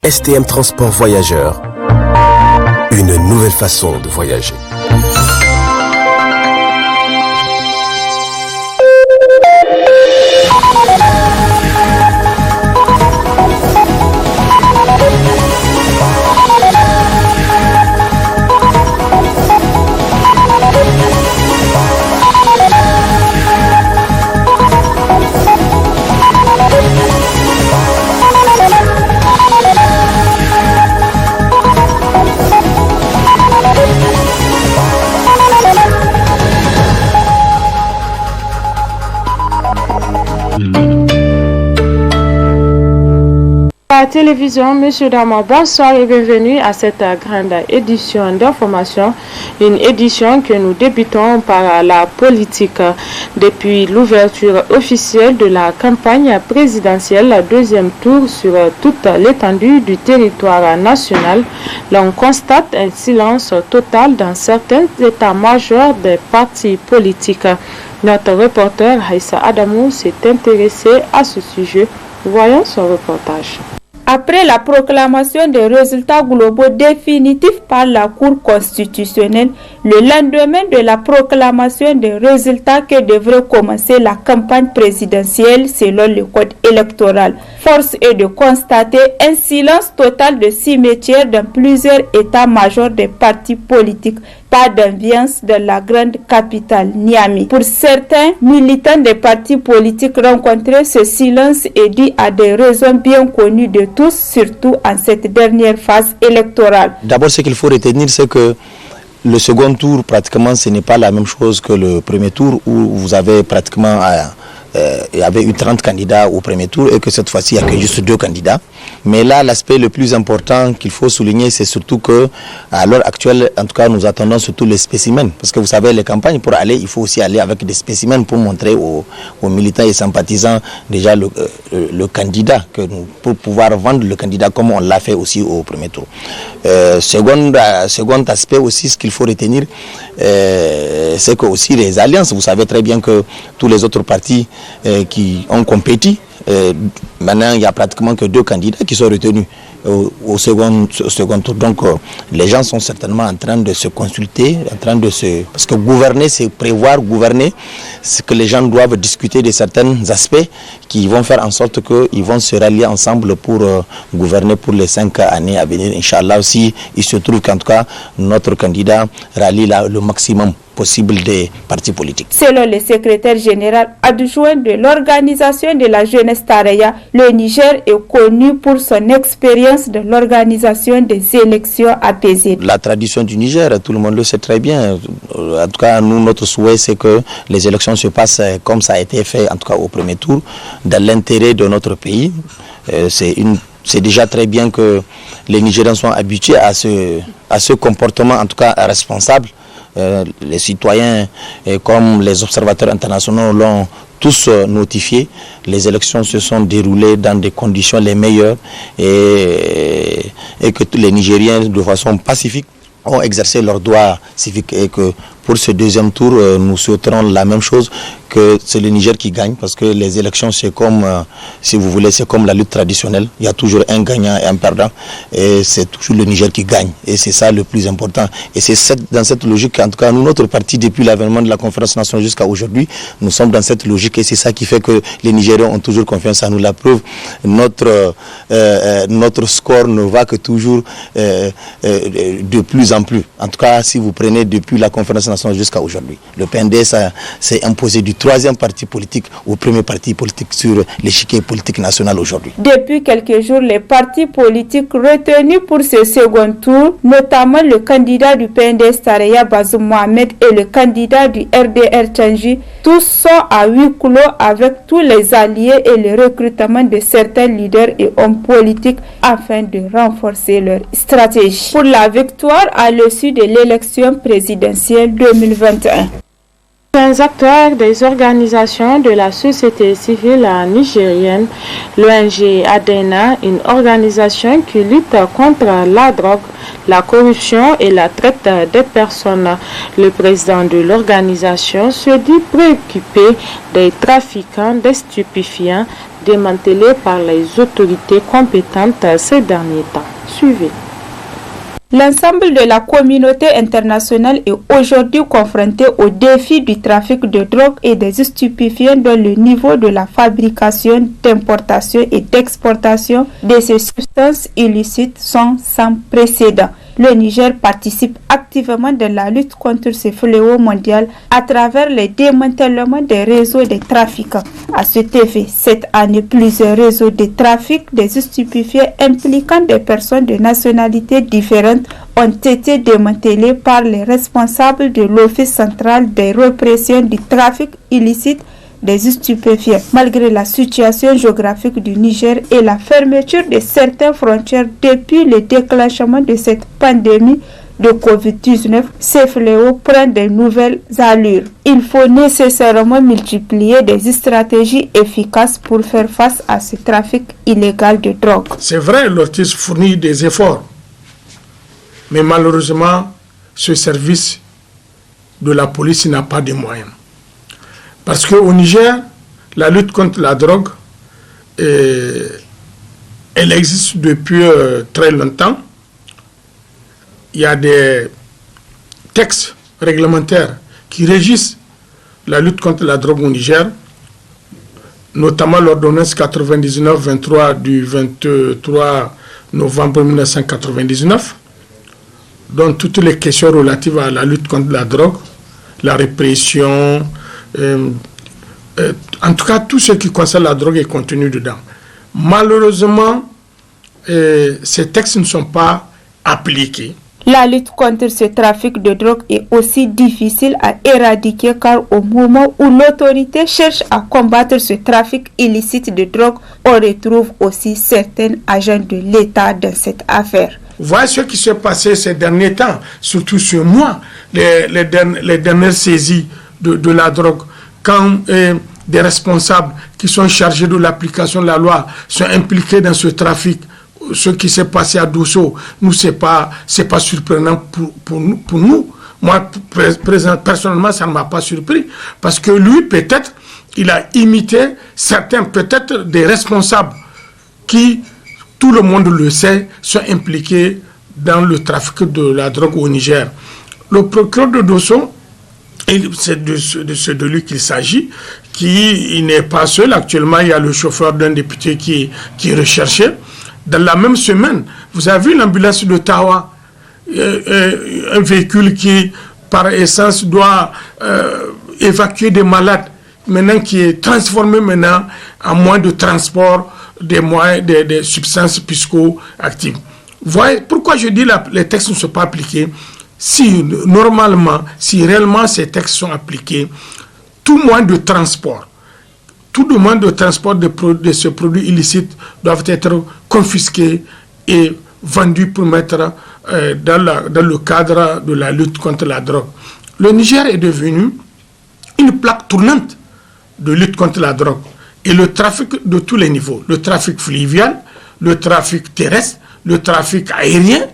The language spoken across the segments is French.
STM Transport Voyageurs, une nouvelle façon de voyager. La télévision, messieurs, dames, bonsoir et bienvenue à cette grande édition d'information, une édition que nous débutons par la politique. Depuis l'ouverture officielle de la campagne présidentielle, deuxième tour sur toute l'étendue du territoire national, l'on constate un silence total dans certains états-majors des partis politiques. Notre reporter Haïssa Adamou s'est intéressé à ce sujet. Voyons son reportage. Après la proclamation des résultats globaux définitifs par la Cour constitutionnelle, le lendemain de la proclamation des résultats que devrait commencer la campagne présidentielle selon le code électoral, force est de constater un silence total de cimetières dans plusieurs états-majors des partis politiques. Pas d'ambiance dans la grande capitale, Niamey. Pour certains militants des partis politiques rencontrés, ce silence est dû à des raisons bien connues de tous, surtout en cette dernière phase électorale. D'abord, ce qu'il faut retenir, c'est que le second tour, pratiquement, ce n'est pas la même chose que le premier tour où vous avez pratiquement... il y avait eu 30 candidats au premier tour et que cette fois-ci, il n'y a que juste 2 candidats. Mais là, l'aspect le plus important qu'il faut souligner, c'est surtout que à l'heure actuelle, en tout cas, nous attendons surtout les spécimens. Parce que vous savez, les campagnes, pour aller, il faut aussi aller avec des spécimens pour montrer aux militants et sympathisants déjà le candidat, pour pouvoir vendre le candidat comme on l'a fait aussi au premier tour. Second aspect aussi, ce qu'il faut retenir, c'est que aussi les alliances, vous savez très bien que tous les autres partis qui ont compétit. Maintenant, il n'y a pratiquement que 2 candidats qui sont retenus au second tour. Donc, les gens sont certainement en train de se consulter, parce que gouverner, c'est prévoir, gouverner, c'est que les gens doivent discuter de certains aspects qui vont faire en sorte qu'ils vont se rallier ensemble pour gouverner pour les 5 années à venir. Inch'Allah aussi, il se trouve qu'en tout cas, notre candidat rallie le maximum possible des partis politiques. Selon le secrétaire général adjoint de l'organisation de la jeunesse Tareya, le Niger est connu pour son expérience de l'organisation des élections apaisées. La tradition du Niger, tout le monde le sait très bien. En tout cas, nous, notre souhait, c'est que les élections se passent comme ça a été fait, en tout cas au premier tour, dans l'intérêt de notre pays. C'est déjà très bien que les Nigériens sont habitués à ce comportement, en tout cas responsable. Les citoyens comme les observateurs internationaux l'ont tous notifié. Les élections se sont déroulées dans des conditions les meilleures et que tous les Nigériens de façon pacifique ont exercé leurs droits civiques et que pour ce deuxième tour, nous souhaiterons la même chose, que c'est le Niger qui gagne, parce que les élections, c'est comme, si vous voulez, c'est comme la lutte traditionnelle. Il y a toujours un gagnant et un perdant, et c'est toujours le Niger qui gagne. Et c'est ça le plus important. Et c'est dans cette logique, en tout cas, nous, notre parti, depuis l'avènement de la conférence nationale jusqu'à aujourd'hui, nous sommes dans cette logique, et c'est ça qui fait que les Nigériens ont toujours confiance en nous. La preuve, notre score ne va que toujours de plus en plus. En tout cas, si vous prenez depuis la conférence nationale jusqu'à aujourd'hui, le PNDS s'est imposé du 3e parti politique au premier parti politique sur l'échiquier politique national aujourd'hui. Depuis quelques jours, les partis politiques retenus pour ce second tour, notamment le candidat du PNDS Tareya Bazoum Mohamed et le candidat du RDR Tchangi, tous sont à huis clos avec tous les alliés et le recrutement de certains leaders et hommes politiques afin de renforcer leur stratégie pour la victoire à l'issue de l'élection présidentielle 2021. Les acteurs des organisations de la société civile nigérienne, l'ONG ADENA, une organisation qui lutte contre la drogue, la corruption et la traite des personnes. Le président de l'organisation se dit préoccupé des trafiquants de stupéfiants démantelés par les autorités compétentes ces derniers temps. Suivez. L'ensemble de la communauté internationale est aujourd'hui confronté au défi du trafic de drogue et des stupéfiants dont le niveau de la fabrication, d'importation et d'exportation de ces substances illicites sont sans précédent. Le Niger participe activement de la lutte contre ce fléau mondial à travers le démantèlement des réseaux de trafiquants. À cet effet, cette année, plusieurs réseaux de trafic des stupéfiants impliquant des personnes de nationalités différentes ont été démantelés par les responsables de l'Office central de répression du trafic illicite des stupéfiants. Malgré la situation géographique du Niger et la fermeture de certaines frontières depuis le déclenchement de cette pandémie de Covid-19, ces fléaux prennent de nouvelles allures. Il faut nécessairement multiplier des stratégies efficaces pour faire face à ce trafic illégal de drogue. C'est vrai, l'ORTIS fournit des efforts, mais malheureusement, ce service de la police n'a pas de moyens. Parce qu'au Niger, la lutte contre la drogue, elle existe depuis très longtemps. Il y a des textes réglementaires qui régissent la lutte contre la drogue au Niger, notamment l'ordonnance 99-23 du 23 novembre 1999, dont toutes les questions relatives à la lutte contre la drogue, la répression, en tout cas tout ce qui concerne la drogue est contenu dedans. Malheureusement, ces textes ne sont pas appliqués. La lutte contre ce trafic de drogue est aussi difficile à éradiquer car au moment où l'autorité cherche à combattre ce trafic illicite de drogue, on retrouve aussi certains agents de l'État dans cette affaire. Voyez ce qui s'est passé ces derniers temps, surtout ce mois, les dernières saisies de la drogue, quand des responsables qui sont chargés de l'application de la loi sont impliqués dans ce trafic. Ce qui s'est passé à Dosso, nous, c'est pas surprenant pour nous. Moi, personnellement, ça ne m'a pas surpris. Parce que lui, peut-être, il a imité certains, peut-être, des responsables qui, tout le monde le sait, sont impliqués dans le trafic de la drogue au Niger. Le procureur de Dosso, c'est de lui qu'il s'agit, il n'est pas seul. Actuellement, il y a le chauffeur d'un député qui est recherché. Dans la même semaine, vous avez vu l'ambulance de Tawa, un véhicule qui, par essence, doit évacuer des malades, maintenant qui est transformé maintenant en moyen de transport des substances psychoactives. Voyez, pourquoi je dis que les textes ne sont pas appliqués? Si réellement ces textes sont appliqués, tout moyen de transport de ce produit illicite doivent être confisqués et vendus pour mettre dans le cadre de la lutte contre la drogue. Le Niger est devenu une plaque tournante de lutte contre la drogue. Et le trafic de tous les niveaux, le trafic fluvial, le trafic terrestre, le trafic aérien.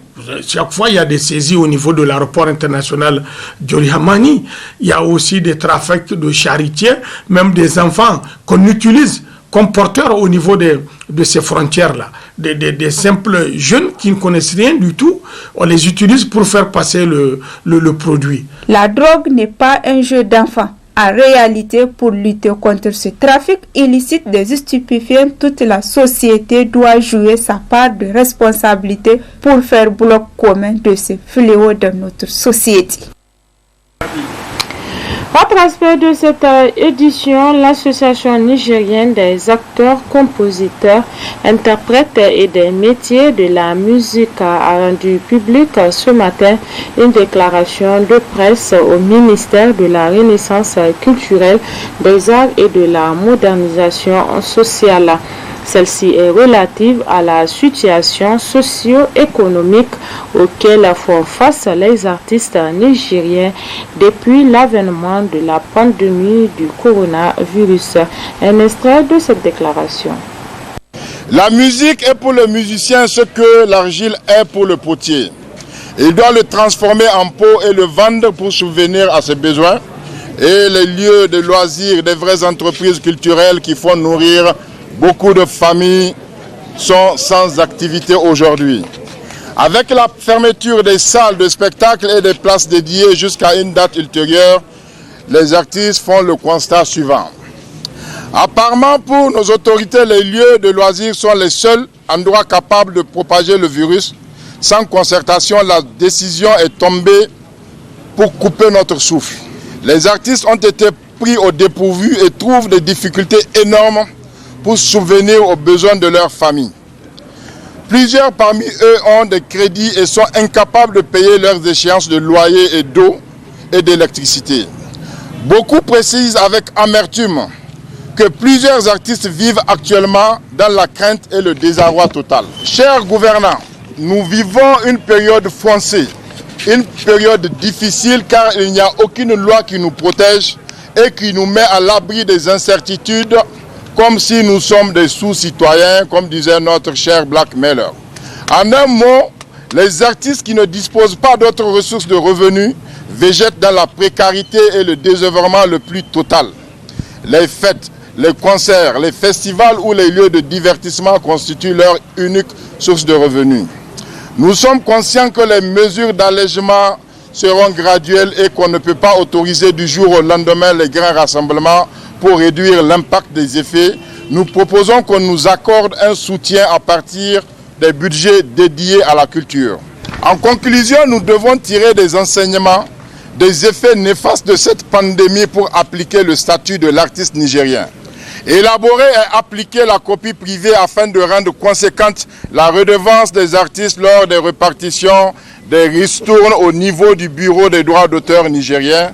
Chaque fois, il y a des saisies au niveau de l'aéroport international Diori Hamani. Il y a aussi des trafics de charitiers, même des enfants qu'on utilise comme porteurs au niveau de ces frontières-là. Des simples jeunes qui ne connaissent rien du tout, on les utilise pour faire passer le produit. La drogue n'est pas un jeu d'enfant. En réalité, pour lutter contre ce trafic illicite des stupéfiants, toute la société doit jouer sa part de responsabilité pour faire bloc commun de ce fléau dans notre société. Autre aspect de cette édition, l'association nigérienne des acteurs, compositeurs, interprètes et des métiers de la musique a rendu public ce matin une déclaration de presse au ministère de la Renaissance culturelle, des arts et de la modernisation sociale. Celle-ci est relative à la situation socio-économique auquel font face les artistes nigériens depuis l'avènement de la pandémie du coronavirus. Un extrait de cette déclaration. La musique est pour le musicien ce que l'argile est pour le potier. Il doit le transformer en pot et le vendre pour subvenir à ses besoins. Et les lieux de loisirs, des vraies entreprises culturelles qui font nourrir beaucoup de familles sont sans activité aujourd'hui. Avec la fermeture des salles de spectacle et des places dédiées jusqu'à une date ultérieure, les artistes font le constat suivant. Apparemment, pour nos autorités, les lieux de loisirs sont les seuls endroits capables de propager le virus. Sans concertation, la décision est tombée pour couper notre souffle. Les artistes ont été pris au dépourvu et trouvent des difficultés énormes pour subvenir aux besoins de leur famille. Plusieurs parmi eux ont des crédits et sont incapables de payer leurs échéances de loyer et d'eau et d'électricité. Beaucoup précisent avec amertume que plusieurs artistes vivent actuellement dans la crainte et le désarroi total. Chers gouvernants, nous vivons une période foncée, une période difficile car il n'y a aucune loi qui nous protège et qui nous met à l'abri des incertitudes comme si nous sommes des sous-citoyens, comme disait notre cher blackmailer. En un mot, les artistes qui ne disposent pas d'autres ressources de revenus végètent dans la précarité et le désœuvrement le plus total. Les fêtes, les concerts, les festivals ou les lieux de divertissement constituent leur unique source de revenus. Nous sommes conscients que les mesures d'allègement seront graduelles et qu'on ne peut pas autoriser du jour au lendemain les grands rassemblements pour réduire l'impact des effets. Nous proposons qu'on nous accorde un soutien à partir des budgets dédiés à la culture. En conclusion, nous devons tirer des enseignements des effets néfastes de cette pandémie pour appliquer le statut de l'artiste nigérien. Élaborer et appliquer la copie privée afin de rendre conséquente la redevance des artistes lors des répartitions des ristournes au niveau du bureau des droits d'auteur nigérien.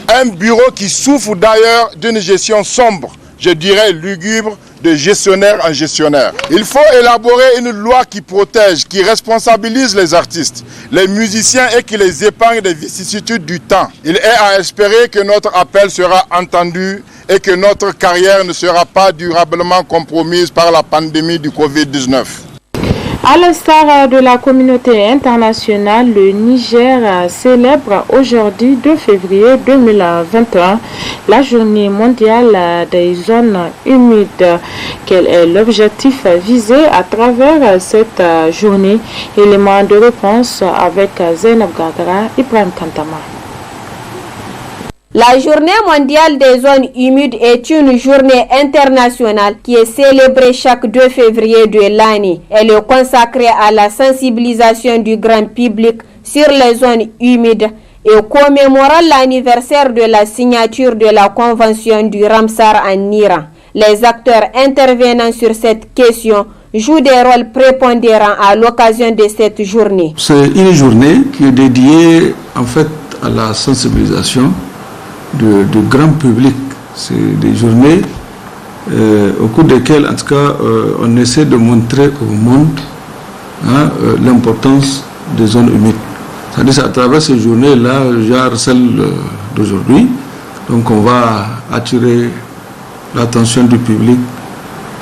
Un bureau qui souffre d'ailleurs d'une gestion sombre, je dirais lugubre, de gestionnaire en gestionnaire. Il faut élaborer une loi qui protège, qui responsabilise les artistes, les musiciens et qui les épargne des vicissitudes du temps. Il est à espérer que notre appel sera entendu et que notre carrière ne sera pas durablement compromise par la pandémie du Covid-19. À l'instar de la communauté internationale, le Niger célèbre aujourd'hui 2 février 2021 la journée mondiale des zones humides. Quel est l'objectif visé à travers cette journée? Élément de réponse avec Zainab Gagara, Ibrahim Kantama. La journée mondiale des zones humides est une journée internationale qui est célébrée chaque 2 février de l'année. Elle est consacrée à la sensibilisation du grand public sur les zones humides et commémorant l'anniversaire de la signature de la convention du Ramsar en Iran. Les acteurs intervenant sur cette question jouent des rôles prépondérants à l'occasion de cette journée. C'est une journée qui est dédiée en fait à la sensibilisation du grand public. C'est des journées au cours desquelles, en tout cas, on essaie de montrer au monde l'importance des zones humides. C'est-à-dire à travers ces journées-là, genre celle d'aujourd'hui, donc on va attirer l'attention du public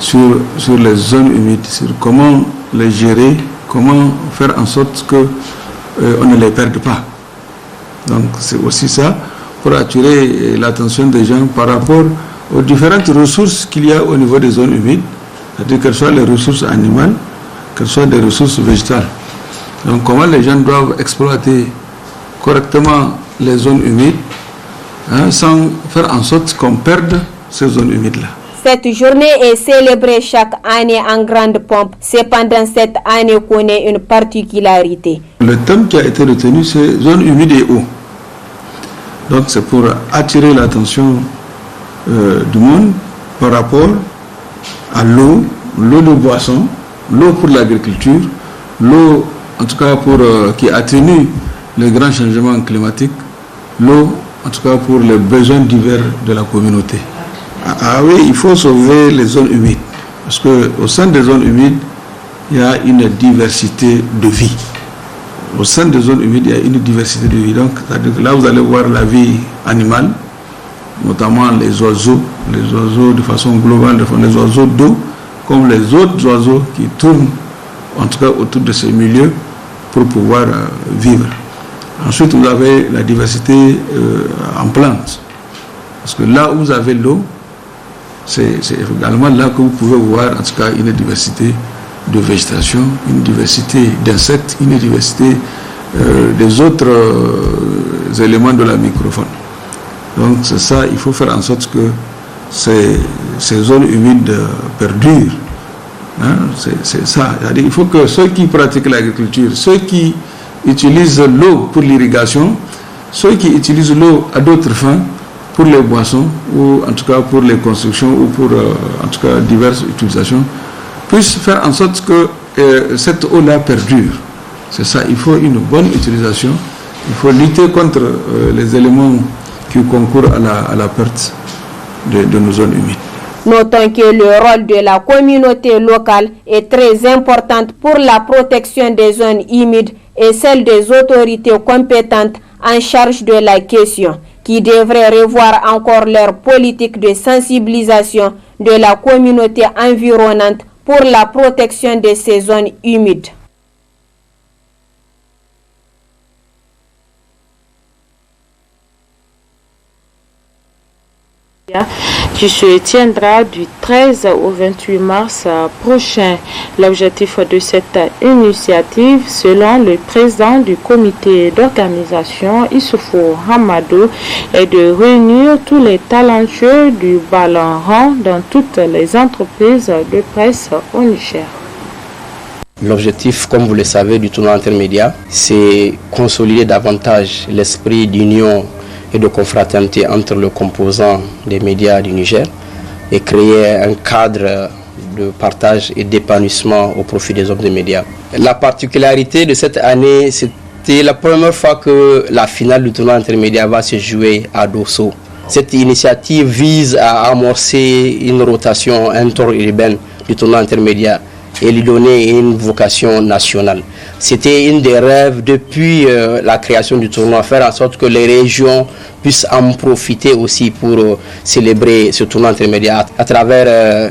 sur les zones humides, sur comment les gérer, comment faire en sorte qu'on ne les perde pas. Donc c'est aussi ça, pour attirer l'attention des gens par rapport aux différentes ressources qu'il y a au niveau des zones humides, c'est-à-dire qu'elles soient les ressources animales, qu'elles soient des ressources végétales. Donc comment les gens doivent exploiter correctement les zones humides sans faire en sorte qu'on perde ces zones humides-là. Cette journée est célébrée chaque année en grande pompe. Cependant, cette année connaît une particularité. Le thème qui a été retenu, c'est zones humides et eau. Donc c'est pour attirer l'attention du monde par rapport à l'eau de boisson, l'eau pour l'agriculture, l'eau en tout cas pour qui atténue les grands changements climatiques, l'eau en tout cas pour les besoins divers de la communauté. Ah oui, il faut sauver les zones humides. Parce qu'au sein des zones humides, il y a une diversité de vie. Au sein des zones humides, il y a une diversité de vie. Donc, c'est-à-dire que là, vous allez voir la vie animale, notamment les oiseaux de façon globale, les oiseaux d'eau, comme les autres oiseaux qui tournent, en tout cas autour de ces milieux, pour pouvoir vivre. Ensuite, vous avez la diversité en plantes. Parce que là où vous avez l'eau, c'est également là que vous pouvez voir en tout cas une diversité de végétation, une diversité d'insectes, une diversité des autres éléments de la microfaune. Donc c'est ça, il faut faire en sorte que ces zones humides perdurent. Hein, c'est ça. C'est-à-dire, il faut que ceux qui pratiquent l'agriculture, ceux qui utilisent l'eau pour l'irrigation, ceux qui utilisent l'eau à d'autres fins, pour les boissons, ou en tout cas pour les constructions, ou pour en tout cas diverses utilisations, puissent faire en sorte que cette eau-là perdure. C'est ça, il faut une bonne utilisation, il faut lutter contre les éléments qui concourent à la perte de nos zones humides. Notons que le rôle de la communauté locale est très important pour la protection des zones humides et celle des autorités compétentes en charge de la question, qui devraient revoir encore leur politique de sensibilisation de la communauté environnante pour la protection de ces zones humides. Qui se tiendra du 13 au 28 mars prochain. L'objectif de cette initiative, selon le président du comité d'organisation, Issoufou Hamadou, est de réunir tous les talentueux du ballon rond dans toutes les entreprises de presse au Niger. L'objectif, comme vous le savez, du tournoi intermédiaire, c'est consolider davantage l'esprit d'union et de confraternité entre les composants des médias du Niger et créer un cadre de partage et d'épanouissement au profit des hommes des médias. La particularité de cette année, c'était la première fois que la finale du tournoi intermédiaire va se jouer à Dosso. Cette initiative vise à amorcer une rotation interurbaine du tournoi intermédiaire et lui donner une vocation nationale. C'était une des rêves depuis la création du tournoi, faire en sorte que les régions puissent en profiter aussi pour célébrer ce tournoi intermédiaire à travers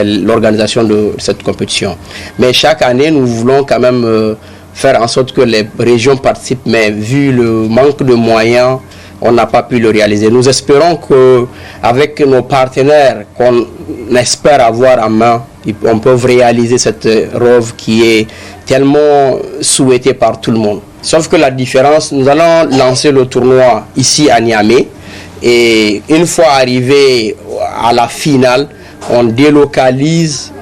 l'organisation de cette compétition. Mais chaque année, nous voulons quand même faire en sorte que les régions participent, mais vu le manque de moyens, on n'a pas pu le réaliser. Nous espérons qu'avec nos partenaires qu'on espère avoir en main, on peut réaliser cette rêve qui est tellement souhaitée par tout le monde. Sauf que la différence, nous allons lancer le tournoi ici à Niamey et une fois arrivé à la finale, on délocalise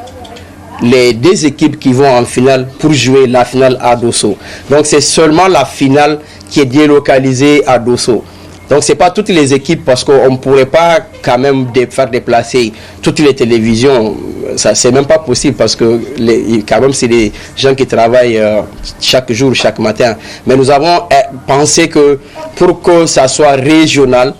les deux équipes qui vont en finale pour jouer la finale à Dosso. Donc c'est seulement la finale qui est délocalisée à Dosso. Donc ce n'est pas toutes les équipes parce qu'on ne pourrait pas quand même faire déplacer toutes les télévisions. Ça c'est même pas possible parce que quand même c'est des gens qui travaillent chaque jour, chaque matin. Mais nous avons pensé que pour que ça soit régional,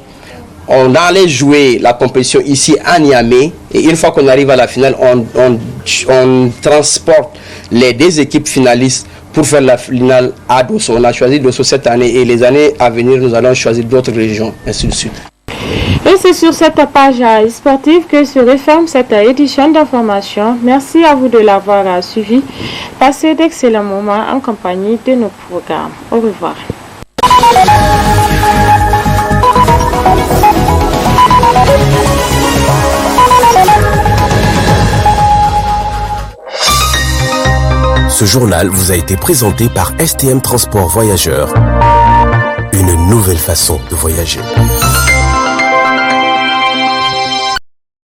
on allait jouer la compétition ici à Niamey et une fois qu'on arrive à la finale, on transporte les deux équipes finalistes pour faire la finale à Dosso. On a choisi Dosso cette année et les années à venir, nous allons choisir d'autres régions, ainsi de suite. Et c'est sur cette page sportive que se referme cette édition d'information. Merci à vous de l'avoir suivi. Passez d'excellents moments en compagnie de nos programmes. Au revoir. Ce journal vous a été présenté par STM Transport Voyageurs. Une nouvelle façon de voyager.